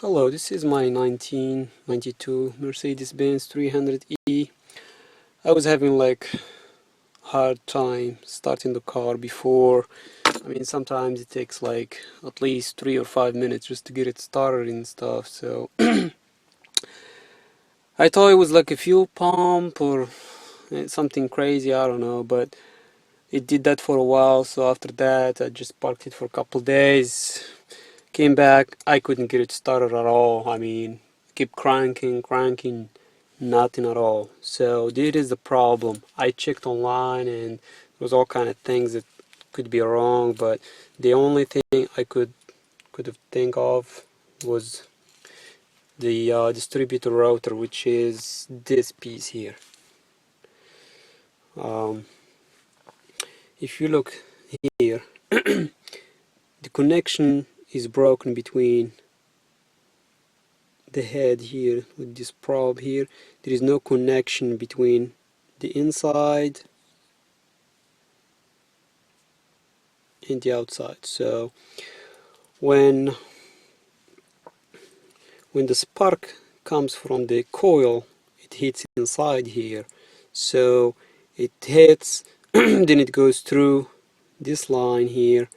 Hello, this is my 1992 Mercedes Benz 300E. I was having like hard time starting the car before. Sometimes it takes like at least 3 or 5 minutes just to get it started and stuff. So I thought it was like a fuel pump or something crazy, I don't know, but it did that for a while. So after that, I just parked it for a couple days. Came back, I couldn't get it started at all. Keep cranking, nothing at all. So this is the problem. I checked online and there was all kind of things that could be wrong, but the only thing I could have think of was the distributor router, which is this piece here. Um, if you look here, the connection is broken between the head here with this probe here. There is no connection between the inside and the outside. So when the spark comes from the coil, it hits inside here. So it hits then it goes through this line here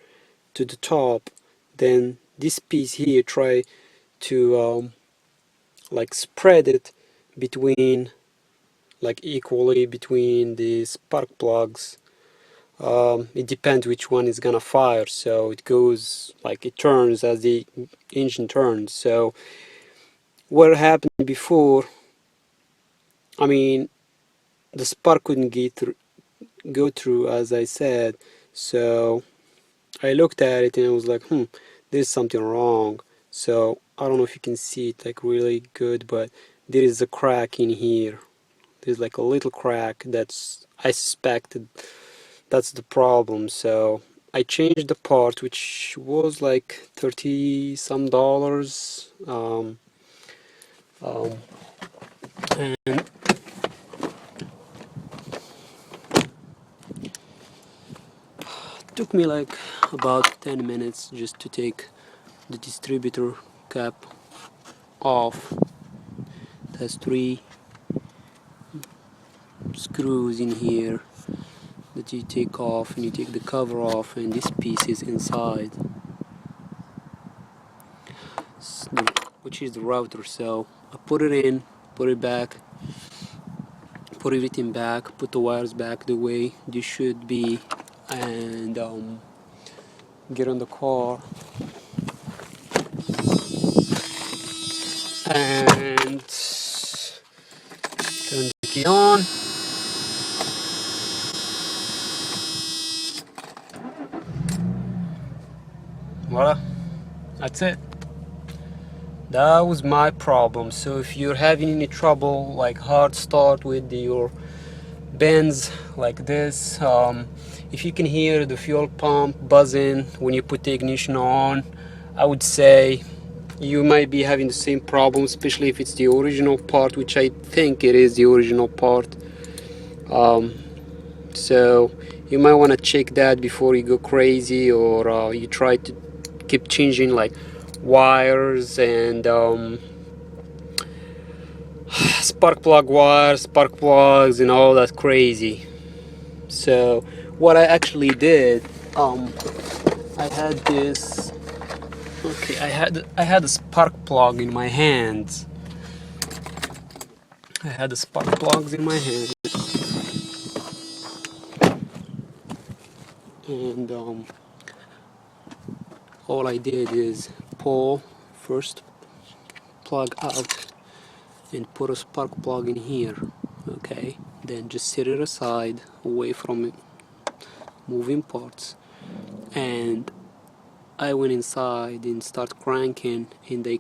to the top. Then this piece here try to like spread it between, like equally between the spark plugs. It depends which one is gonna fire, so it goes like it turns as the engine turns. So what happened before, the spark couldn't go through, as I said. So I looked at it and I was like, there's something wrong. So I don't know if you can see it like really good, but there is a crack in here. There's like a little crack that's, I suspected that's the problem. So I changed the part, which was like $30 some. And it took me like about 10 minutes just to take the distributor cap off. It has 3 screws in here that you take off, and you take the cover off, and this piece is inside, which is the router. So I put it in, put it back, put everything back, put the wires back the way they should be, and get on the car and turn the key on. Voila, that's it. That was my problem. So if you're having any trouble, like hard start with your Benz like this, if you can hear the fuel pump buzzing when you put the ignition on, I would say you might be having the same problem, especially if it's the original part, which I think it is the original part. So you might want to check that before you go crazy, or you try to keep changing like wires and spark plug wires, spark plugs, and all that crazy. So what I actually did, I had this. Okay, I had a spark plug in my hands. I had the spark plugs in my hand, and all I did is pull first plug out and put a spark plug in here. Okay, then just set it aside away from it, moving parts, and I went inside and start cranking, and they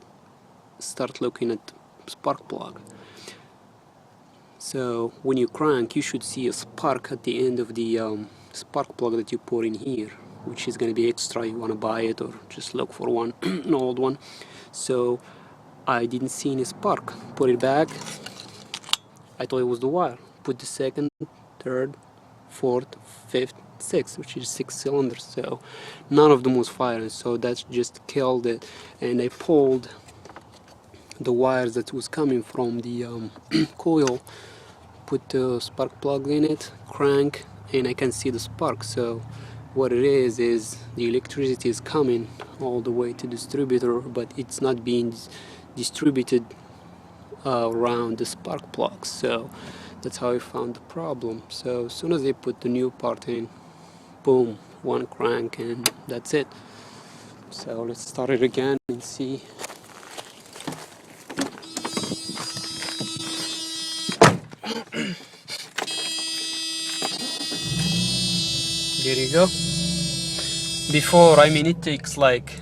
start looking at spark plug. So when you crank, you should see a spark at the end of the spark plug that you put in here, which is going to be extra. You want to buy it or just look for one, an old one. So I didn't see any spark. Put it back. I thought it was the wire. Put the second, third, fourth, fifth, sixth, which is 6 cylinders. So none of them was firing. So that just killed it. And I pulled the wires that was coming from the coil, put the spark plug in it, crank, and I can see the spark. So what it is the electricity is coming all the way to the distributor, but it's not being distributed around the spark plug. So that's how I found the problem. So as soon as I put the new part in, boom, one crank, and that's it. So let's start it again and see. There you go. Before, I mean, it takes like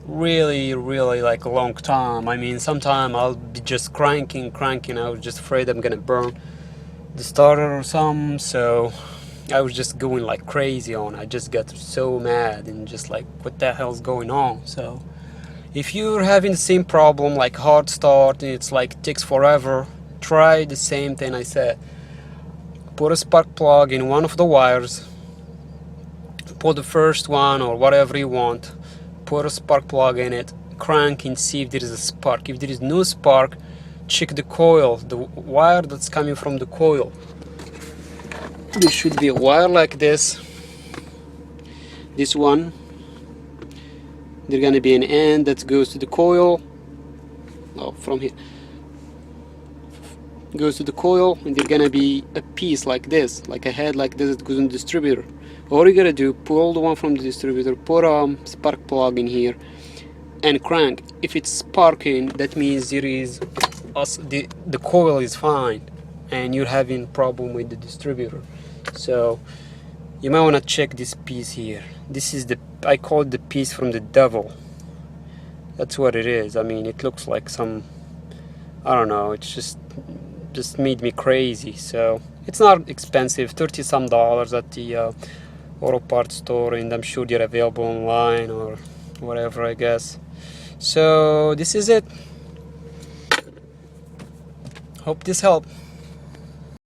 really like a long time. I mean, sometime I'll be just cranking. I was just afraid I'm gonna burn the starter or something. So I was just going like crazy on. I just got so mad and just like, what the hell's going on? So if you're having the same problem, like hard start, and it's like takes forever, try the same thing I said. Put a spark plug in one of the wires, put the first one or whatever you want, put a spark plug in it, crank and see if there is a spark. If there is no spark, check the coil, the wire that's coming from the coil. There should be a wire like this one. There's gonna be an end that goes to the coil. Oh, from here goes to the coil, and there's gonna be a piece like this, like a head like this that goes in the distributor. All you gotta do, pull the one from the distributor, put a spark plug in here, and crank. If it's sparking, that means there is the coil is fine, and you're having problem with the distributor. So you might want to check this piece here. This is I call it the piece from the devil. That's what it is. I mean, it looks like some, I don't know, it's just made me crazy. So it's not expensive, $30 some at the auto parts store, and I'm sure they're available online or whatever, I guess. So this is it. Hope this helped.